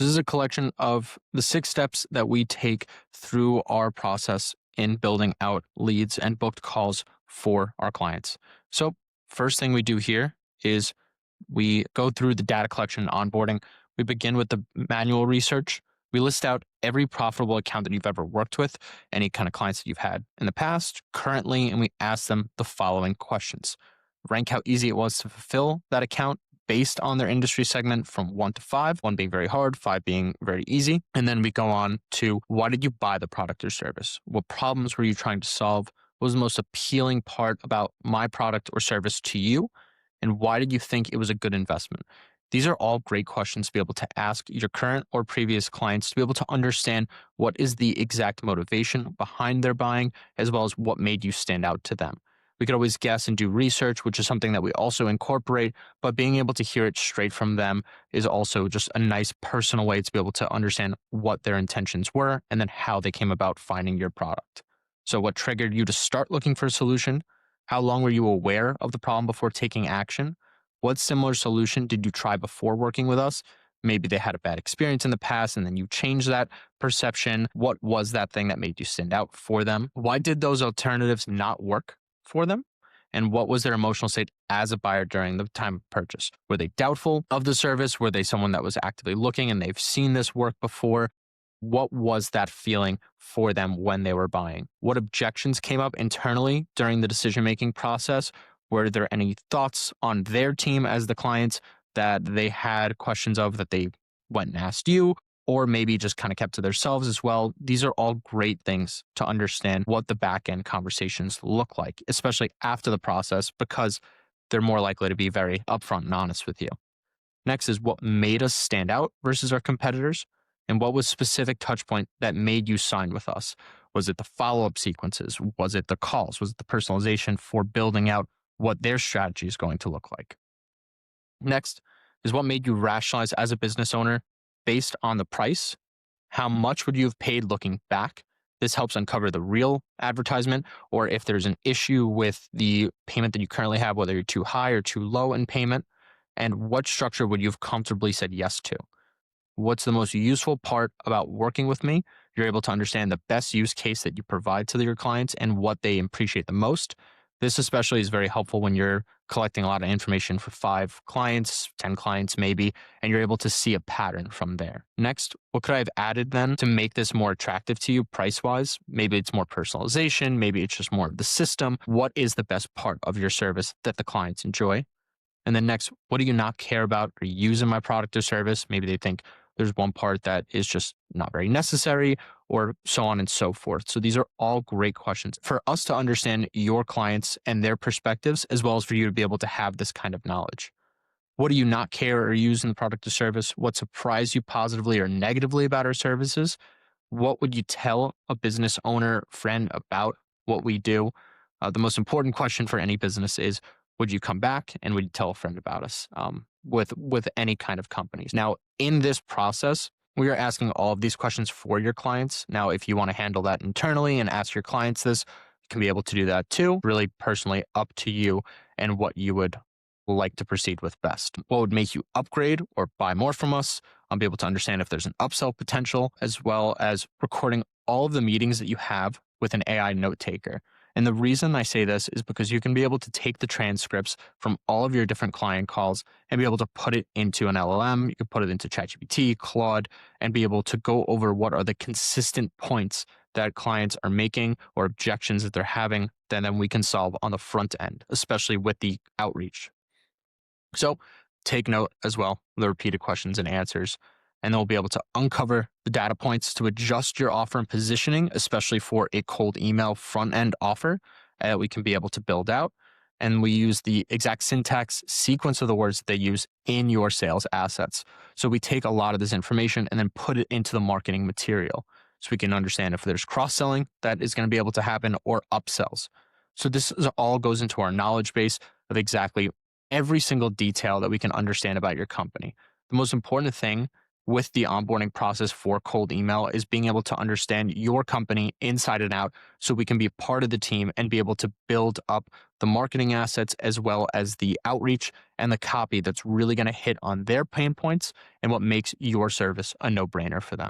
This is a collection of the 6 steps that we take through our process in building out leads and booked calls for our clients. So, first thing we do here is we go through the data collection and onboarding. We begin with the manual research. We list out every profitable account that you've ever worked with, any kind of clients that you've had in the past, currently, and we ask them the following questions. Rank how easy it was to fulfill that account based on their industry segment from 1 to 5, 1 being very hard, 5 being very easy. And then we go on to why did you buy the product or service? What problems were you trying to solve? What was the most appealing part about my product or service to you? And why did you think it was a good investment? These are all great questions to be able to ask your current or previous clients to be able to understand what is the exact motivation behind their buying, as well as what made you stand out to them. We could always guess and do research, which is something that we also incorporate, but being able to hear it straight from them is also just a nice personal way to be able to understand what their intentions were and then how they came about finding your product. So, what triggered you to start looking for a solution? How long were you aware of the problem before taking action? What similar solution did you try before working with us? Maybe they had a bad experience in the past and then you changed that perception. What was that thing that made you stand out for them? Why did those alternatives not work for them? And what was their emotional state as a buyer during the time of purchase? Were they doubtful of the service? Were they someone that was actively looking and they've seen this work before? What was that feeling for them when they were buying? What objections came up internally during the decision-making process? Were there any thoughts on their team as the clients that they had questions of that they went and asked you, or maybe just kind of kept to themselves as well? These are all great things to understand what the back end conversations look like, especially after the process, because they're more likely to be very upfront and honest with you. Next is what made us stand out versus our competitors, and what was specific touch point that made you sign with us? Was it the follow-up sequences? Was it the calls? Was it the personalization for building out what their strategy is going to look like? Next is what made you rationalize as a business owner based on the price. How much would you have paid looking back? This helps uncover the real advertisement, or if there's an issue with the payment that you currently have, whether you're too high or too low in payment, and what structure would you have comfortably said yes to? What's the most useful part about working with me? You're able to understand the best use case that you provide to your clients and what they appreciate the most. This especially is very helpful when you're collecting a lot of information for 5 clients, 10 clients maybe, and you're able to see a pattern from there. Next, what could I have added then to make this more attractive to you price-wise? Maybe it's more personalization, maybe it's just more of the system. What is the best part of your service that the clients enjoy? And then next, what do you not care about or use in my product or service? Maybe they think there's one part that is just not very necessary, or so on and so forth. So these are all great questions for us to understand your clients and their perspectives, as well as for you to be able to have this kind of knowledge. What do you not care or use in the product or service? What surprised you positively or negatively about our services? What would you tell a business owner, friend about what we do? The most important question for any business is, would you come back and would you tell a friend about us with any kind of companies? Now, in this process, we are asking all of these questions for your clients. Now, if you want to handle that internally and ask your clients this, you can be able to do that too. Really personally up to you and what you would like to proceed with best. What would make you upgrade or buy more from us? I'll be able to understand if there's an upsell potential, as well as recording all of the meetings that you have with an AI note taker. And the reason I say this is because you can be able to take the transcripts from all of your different client calls and be able to put it into an LLM. You can put it into ChatGPT, Claude, and be able to go over what are the consistent points that clients are making or objections that they're having that then we can solve on the front end, especially with the outreach. So take note as well of the repeated questions and answers, and then we'll be able to uncover the data points to adjust your offer and positioning, especially for a cold email front end offer that we can be able to build out. And we use the exact syntax sequence of the words that they use in your sales assets. So we take a lot of this information and then put it into the marketing material so we can understand if there's cross-selling that is going to be able to happen or upsells. So this all goes into our knowledge base of exactly every single detail that we can understand about your company. The most important thing with the onboarding process for cold email is being able to understand your company inside and out so we can be part of the team and be able to build up the marketing assets as well as the outreach and the copy that's really going to hit on their pain points and what makes your service a no brainer for them.